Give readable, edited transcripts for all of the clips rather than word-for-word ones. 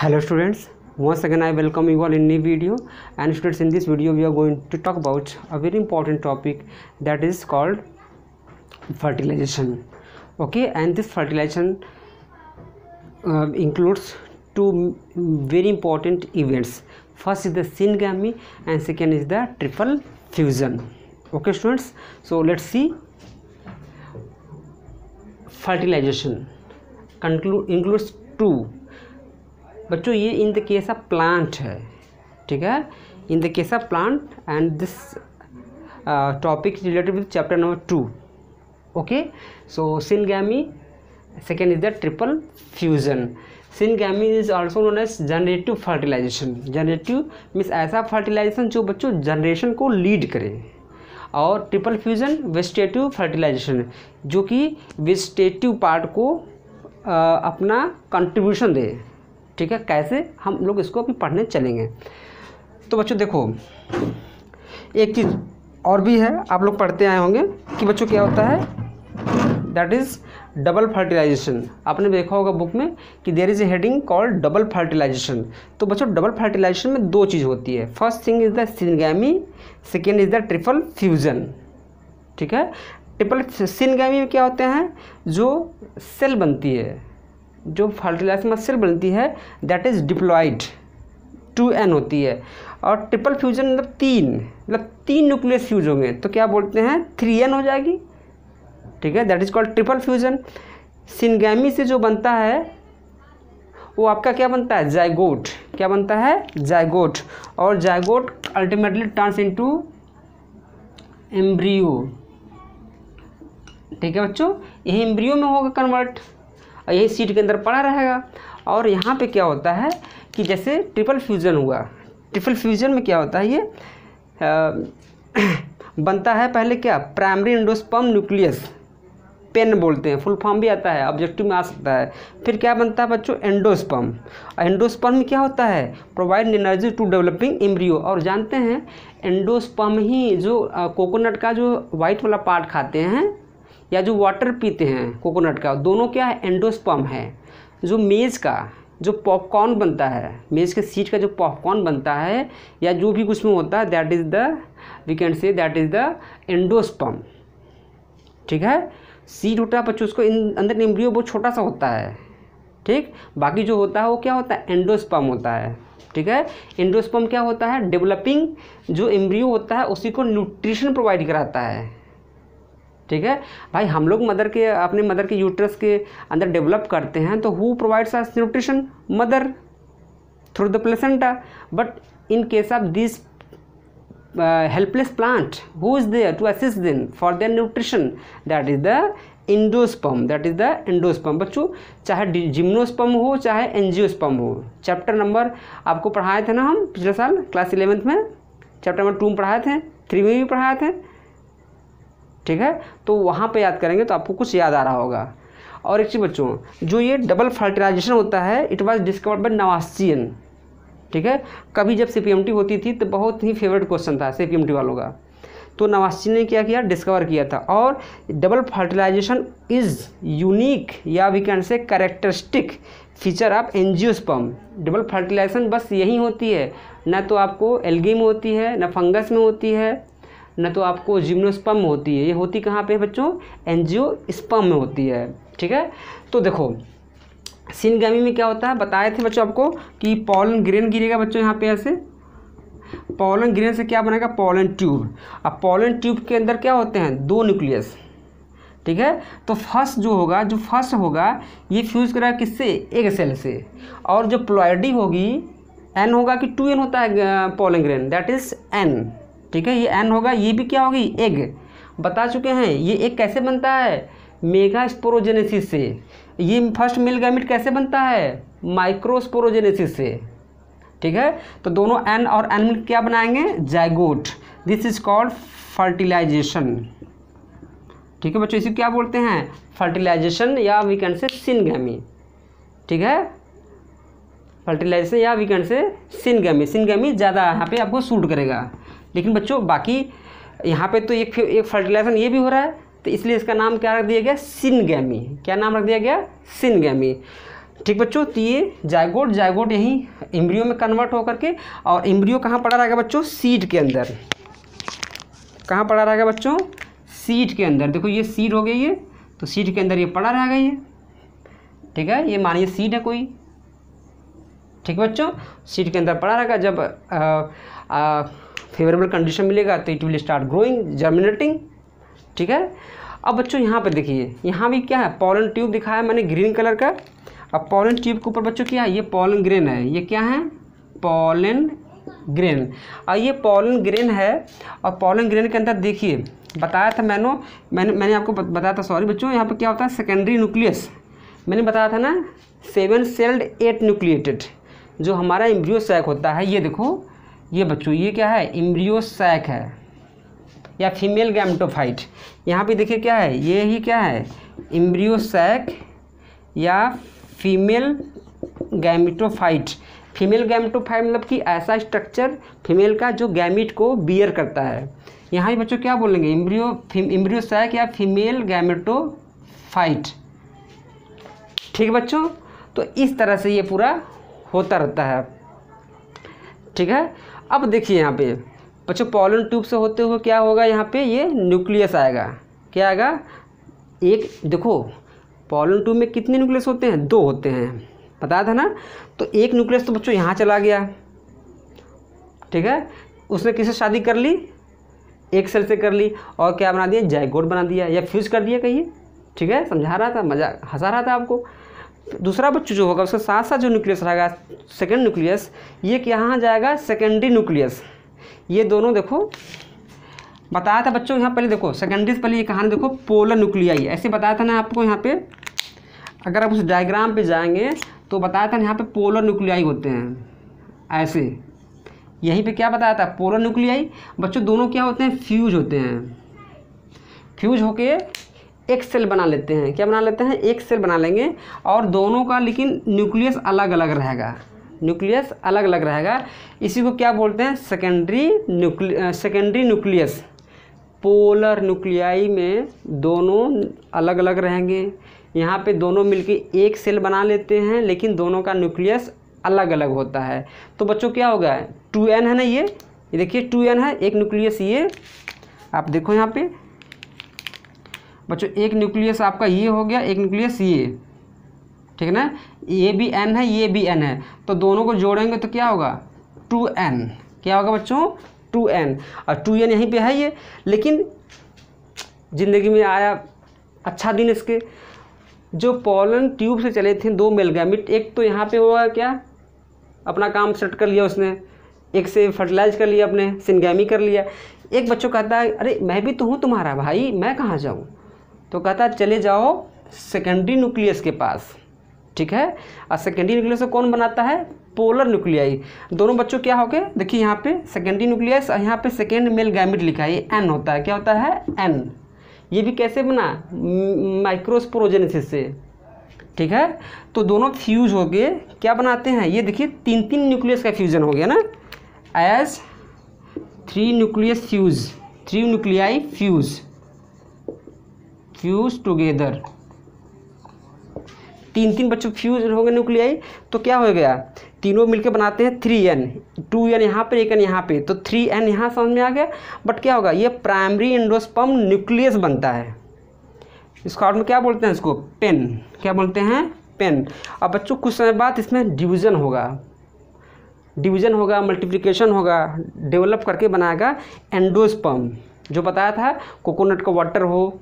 Hello students, once again I welcome you all in new video. And students, in this video we are going to talk about a very important topic that is called fertilization. Okay, and this fertilization includes two very important events. First is the syngamy and second is the triple fusion. Okay students, so let's see. Fertilization includes two. बच्चों ये in the case of plant है, ठीक है, in the case of plant and this topic is related with chapter number 2. Okay, so syngamy, second is the triple fusion. Syngamy is also known as generative fertilization. Generative means ऐसा fertilization जो बच्चों generation को lead करे, और triple fusion vegetative fertilisation जो कि vegetative part को अपना कंट्रीब्यूशन दे. ठीक है, कैसे हम लोग इसको अभी पढ़ने चलेंगे. तो बच्चों देखो, एक चीज़ और भी है, आप लोग पढ़ते आए होंगे कि बच्चों क्या होता है, दैट इज़ डबल फर्टिलाइजेशन. आपने देखा होगा बुक में कि there is a heading called double fertilization. तो बच्चों डबल फर्टिलाइजेशन में दो चीज़ होती है. First thing is the syngamy, second is the triple fusion. ठीक है, ट्रिपल सिनगैमी में क्या होते हैं, जो सेल बनती है, जो फर्टिलाइजेशन में सेल बनती है, दैट इज़ डिप्लॉइड 2n होती है. और ट्रिपल फ्यूजन मतलब तीन न्यूक्लियस फ्यूज होंगे तो क्या बोलते हैं, 3n हो जाएगी. ठीक है, that is called triple fusion. Syngamy से जो बनता है वो आपका क्या बनता है, जाइगोट. क्या बनता है, जाइगोट. और zygote ultimately turns into embryo. ठीक है बच्चों, यही एम्ब्रियो में होगा कन्वर्ट, यही सीट के अंदर पड़ा रहेगा. और यहाँ पे क्या होता है कि जैसे ट्रिपल फ्यूज़न हुआ, ट्रिपल फ्यूज़न में क्या होता है, ये बनता है पहले क्या, प्राइमरी एंडोस्पर्म न्यूक्लियस, पेन बोलते हैं, फुल फॉर्म भी आता है, ऑब्जेक्टिव में आ सकता है. फिर क्या बनता है बच्चों, एंडोस्पर्म. एंडोस्पर्म में क्या होता है, provide energy to developing embryo. और जानते हैं एंडोस्पर्म ही जो कोकोनट का जो वाइट वाला पार्ट खाते हैं या जो वाटर पीते हैं कोकोनट का, दोनों क्या है, एंडोस्पर्म है. जो मेज का जो पॉपकॉर्न बनता है, मेज के सीट का जो पॉपकॉर्न बनता है या जो भी कुछ में होता है, that is the, we can say that is the endosperm. ठीक है, सीट होता है बच्चों, उसको अंदर एम्ब्रियो बहुत छोटा सा होता है. ठीक, बाकी जो होता है वो क्या होता है, एंडोस्पर्म होता है. ठीक है, एंडोस्पर्म क्या होता है, डेवलपिंग जो एम्ब्रियो होता है उसी को न्यूट्रिशन प्रोवाइड कराता है. ठीक है भाई, हम लोग अपने मदर के यूट्रस के अंदर डेवलप करते हैं, तो who provides us nutrition, mother through the placenta. But in case of this helpless plant, who is there to assist them for their nutrition, that is the endosperm. That is the endosperm. बच्चों चाहे gymnosperm हो चाहे angiosperm हो, chapter number आपको पढ़ाए थे ना हम पिछले साल क्लास 11th में, चैप्टर नंबर 2 में पढ़ाए थे, 3 में भी पढ़ाए थे. ठीक है, तो वहाँ पे याद करेंगे तो आपको कुछ याद आ रहा होगा. और एक चीज़ बच्चों, जो ये डबल फर्टिलाइजेशन होता है, इट वाज डिस्कवर्ड बाय नवासियन. ठीक है, कभी जब CPMT होती थी तो बहुत ही फेवरेट क्वेश्चन था CPMT वालों का. तो नवासियन ने क्या किया, डिस्कवर किया था. और डबल फर्टिलाइजेशन इज़ यूनिक या we can say characteristic feature of angiosperm. Double fertilization बस यही होती है, ना तो आपको एल्गी में होती है, ना फंगस में होती है, न तो आपको जिम्नोस्पर्म में होती है. ये होती कहाँ पे बच्चों, एंजियोस्पर्म में होती है. ठीक है, तो देखो सिनगैमी में क्या होता है, बताए थे बच्चों आपको कि पॉलन ग्रेन गिरेगा बच्चों यहाँ पे ऐसे. पॉलन ग्रेन से क्या बनेगा, पॉलन ट्यूब. अब पॉलन ट्यूब के अंदर क्या होते हैं, 2 न्यूक्लियस. ठीक है, तो फर्स्ट होगा ये फ्यूज़ करेगा किससे, एक सेल से. और जो प्लॉइडी होगी, एन होगा कि 2n होता है pollen grain, that is n. ठीक है, ये एन होगा, ये भी क्या होगी, एग. बता चुके हैं ये एग कैसे बनता है, मेगास्पोरोजेनेसिस से. ये फर्स्ट मेल गैमेट कैसे बनता है, माइक्रोस्पोरोजेनेसिस से. ठीक है, तो दोनों एन और एन मिल क्या बनाएंगे, zygote. This is called fertilization. ठीक है बच्चों, इसे क्या बोलते हैं, फर्टिलाइजेशन या वी कैन से सिनगैमी. ठीक है, फर्टिलाइजेशन या we can say syngamy. Syngamy ज़्यादा यहाँ पे आपको सूट करेगा. लेकिन बच्चों बाकी यहाँ पे तो एक फर्टिलाइजेशन ये भी हो रहा है, तो इसलिए इसका नाम क्या रख दिया गया, सिनगैमी. क्या नाम रख दिया गया, सिनगैमी. ठीक बच्चों, तो ये जायगोट यहीं एम्ब्रियो में कन्वर्ट होकर के, और एम्ब्रियो कहाँ पड़ा रहेगा बच्चों, सीड के अंदर। कहाँ पड़ा रहेगा बच्चों, सीड के अंदर। देखो ये सीड हो गई ये, तो सीड के अंदर ये पड़ा रहेगा ये, ठीक है। ये मानिए सीड है कोई, ठीक है बच्चों, सीड के अंदर पड़ा रहेगा। जब फेवरेबल कंडीशन मिलेगा तो it will start growing, germinating, ठीक है। अब बच्चों यहाँ पे देखिए, यहाँ भी क्या है, पॉलन ट्यूब दिखाया मैंने ग्रीन कलर का। अब पॉलन ट्यूब के ऊपर बच्चों क्या है, ये पॉलन ग्रेन है। ये क्या है, पॉलन ग्रेन। और ये पॉलन ग्रेन है, और पॉलन ग्रेन के अंदर देखिए बताया था मैंने आपको बताया था, सॉरी बच्चों, यहाँ पे क्या होता है, सेकेंडरी न्यूक्लियस। मैंने बताया था ना 7 सेल्ड 8 न्यूक्लिएटेड, जो हमारा एम्ब्रियो सैक होता है। ये देखो ये बच्चों, ये क्या है, एम्ब्रियो सैक है या फीमेल गैमेटोफाइट। यहाँ पे देखिए क्या है, ये ही क्या है, एम्ब्रियो सैक या फीमेल गैमेटोफाइट। फीमेल गैमेटोफाइट मतलब कि ऐसा स्ट्रक्चर फीमेल का जो गैमिट को बियर करता है। यहाँ भी बच्चों क्या बोलेंगे, एम्ब्रियो सैक या फीमेल गैमेटोफाइट, ठीक है बच्चों। तो इस तरह से ये पूरा होता रहता है, ठीक है। अब देखिए यहाँ पे बच्चों, पॉलन ट्यूब से होते हुए क्या होगा, यहाँ पे ये न्यूक्लियस आएगा। क्या आएगा, एक देखो पॉलन ट्यूब में कितने न्यूक्लियस होते हैं, 2 होते हैं, बताया था ना। तो एक न्यूक्लियस तो बच्चों यहाँ चला गया, ठीक है। उसने किससे शादी कर ली, एक सेल से कर ली, और क्या बना दिया, जायगोट बना दिया या फ्यूज कर दिया कहिए, ठीक है। समझा रहा था, मजा हंसा रहा था आपको। दूसरा बच्चों जो होगा उसके साथ साथ जो न्यूक्लियस रहेगा, सेकेंड न्यूक्लियस, ये यहाँ जाएगा सेकेंडरी न्यूक्लियस। ये दोनों देखो बताया था बच्चों, यहाँ पहले देखो सेकेंडरी से पहले ये कहानी देखो, पोलर न्यूक्लियाई, ऐसे बताया था ना आपको। यहाँ पे अगर आप उस डायग्राम पे जाएंगे तो बताया था यहाँ पे पोलर न्यूक्लियाई होते हैं ऐसे। यहीं पे क्या बताया था, पोलर न्यूक्लियाई बच्चों दोनों क्या होते हैं, फ्यूज होते हैं। फ्यूज होके एक सेल बना लेते हैं। क्या बना लेते हैं, एक सेल बना लेंगे, और दोनों का लेकिन न्यूक्लियस अलग अलग रहेगा, न्यूक्लियस अलग अलग रहेगा। इसी को क्या बोलते हैं, सेकेंडरी न्यूक्लियस। पोलर न्यूक्लियाई में दोनों अलग अलग रहेंगे। यहाँ पे दोनों मिलके एक सेल बना लेते हैं, लेकिन दोनों का न्यूक्लियस अलग अलग होता है। तो बच्चों क्या होगा, 2n है ना, ये देखिए 2n है, एक न्यूक्लियस ये आप देखो यहाँ पे बच्चों, एक न्यूक्लियस आपका ये हो गया, एक न्यूक्लियस ये, ठीक है ना। ये भी n है, ये भी n है, तो दोनों को जोड़ेंगे तो क्या होगा, 2n। क्या होगा बच्चों, 2n। और 2n यहीं पे है ये। लेकिन ज़िंदगी में आया अच्छा दिन इसके, जो पॉलन ट्यूब से चले थे 2 मेल गैमिट, एक तो यहाँ पे हुआ क्या, अपना काम सेट कर लिया उसने, एक से फर्टिलाइज कर लिया, अपने सिनगैमी कर लिया। एक बच्चों कहता है अरे मैं भी तो हूँ तुम्हारा भाई, मैं कहाँ जाऊँ, तो कहता है चले जाओ सेकेंडरी न्यूक्लियस के पास, ठीक है। और सेकेंडरी न्यूक्लियस को कौन बनाता है, पोलर न्यूक्लियाई। दोनों बच्चों क्या हो गए, देखिए यहाँ पे सेकेंडरी न्यूक्लियस, और यहाँ पे सेकेंड मेल गैमिट लिखा है, ये n होता है। क्या होता है, n। ये भी कैसे बना, माइक्रोस्पोरोजेनेसिस से, ठीक है। तो दोनों फ्यूज हो गए, क्या बनाते हैं, ये देखिए 3 न्यूक्लियस का फ्यूजन हो गया ना, as 3 nucleus fuse, 3 nuclei fuse together. 3 बच्चों फ्यूज हो गए न्यूक्लियाई, तो क्या हो गया, तीनों मिलकर बनाते हैं 3n, 2n यहाँ पे, 1n यहाँ पे, तो 3n यहाँ समझ में आ गया। बट क्या होगा, ये प्राइमरी एंडोस्पर्म न्यूक्लियस बनता है। इसको आउट में क्या बोलते हैं, इसको पेन। क्या बोलते हैं, पेन। अब बच्चों कुछ समय बाद इसमें डिवीज़न होगा, मल्टीप्लिकेशन होगा, डेवलप करके बनाएगा एंडोस्पर्म। जो बताया था कोकोनट का वाटर हो,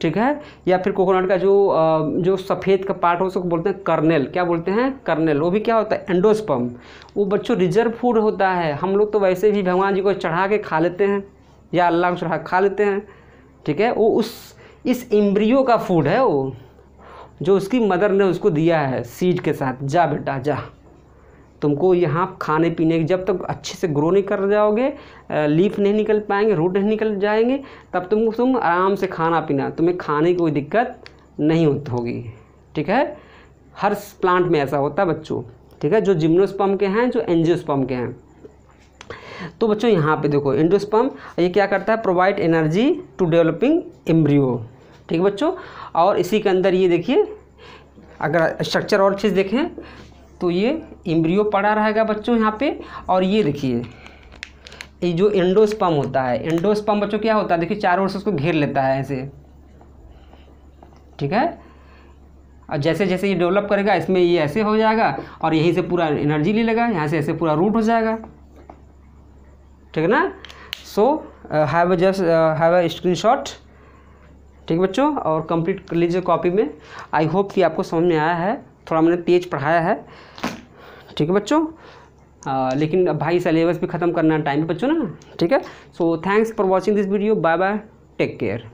ठीक है, या फिर कोकोनट का जो सफ़ेद का पार्ट हो उसको बोलते हैं कर्नेल। क्या बोलते हैं, कर्नेल। वो भी क्या होता है, एंडोस्पर्म। वो बच्चों रिजर्व फूड होता है। हम लोग तो वैसे भी भगवान जी को चढ़ा के खा लेते हैं, या अल्लाह को चढ़ा खा लेते हैं, ठीक है। वो इस एम्ब्रियो का फूड है, वो जो उसकी मदर ने उसको दिया है सीड के साथ। जा बेटा जा, तुमको यहाँ खाने पीने की, जब तक अच्छे से ग्रो नहीं कर जाओगे, लीफ नहीं निकल पाएंगे, रूट नहीं निकल जाएंगे, तब तुम आराम से खाना पीना, तुम्हें खाने की कोई दिक्कत नहीं होगी, ठीक है। हर प्लांट में ऐसा होता है बच्चों, ठीक है, जो जिम्नोस्पर्म के हैं, जो एंजियोस्पर्म के हैं। तो बच्चों यहाँ पे देखो एंडोस्पर्म, ये क्या करता है, provide energy to developing embryo, ठीक है बच्चों। और इसी के अंदर ये देखिए अगर स्ट्रक्चर और चीज़ देखें तो ये एम्ब्रियो पड़ा रहेगा बच्चों यहाँ पे, और ये देखिए ये जो एंडोस्पर्म होता है, एंडोस्पर्म बच्चों क्या होता है, देखिए चारों ओर से उसको घेर लेता है ऐसे, ठीक है। और जैसे जैसे ये डेवलप करेगा इसमें ये ऐसे हो जाएगा और यहीं से पूरा एनर्जी ले लेगा, यहाँ से ऐसे पूरा रूट हो जाएगा, ठीक है ना। सो हैव अ स्क्रीनशॉट, ठीक है बच्चों, और कंप्लीट कर लीजिए कॉपी में। आई होप कि आपको समझ में आया है, थोड़ा मैंने तेज पढ़ाया है, ठीक है बच्चों। लेकिन अब भाई सिलेबस भी ख़त्म करना टाइम है बच्चों ना, ठीक है। So thanks for watching this video, bye bye, take care.